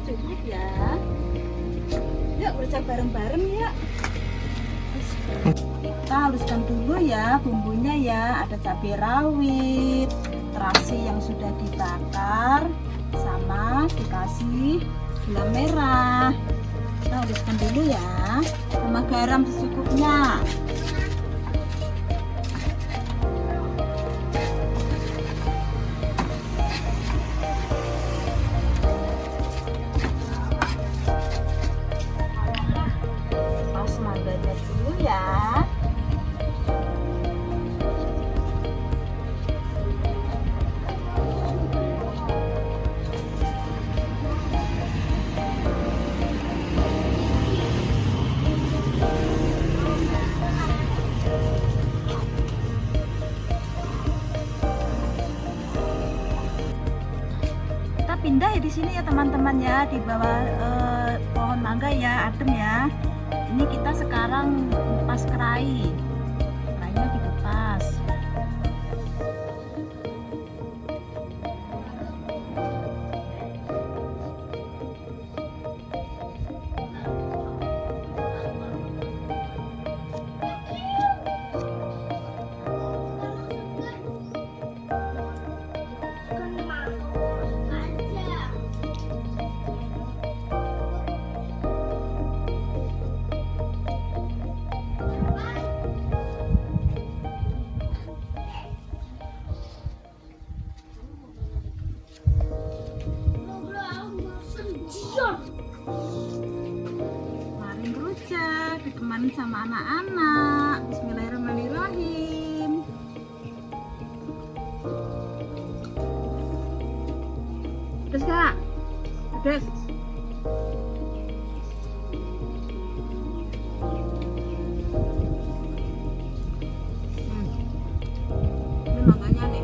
Cukup ya. Yuk bercak bareng-bareng ya. Kita haluskan dulu ya bumbunya ya. Ada cabai rawit, terasi yang sudah dibakar, sama dikasih gula merah. Kita haluskan dulu ya, sama garam secukupnya. Mangganya dulu ya. Kita pindah ya di sini ya teman-teman ya, di bawah pohon mangga ya, adem ya. Ini kita sekarang kupas kerai. Kerainya dikupas. Mari berujak, ditemani sama anak-anak. Bismillahirrahmanirrahim. Pedes gak? Pedes. Ini mangganya nih.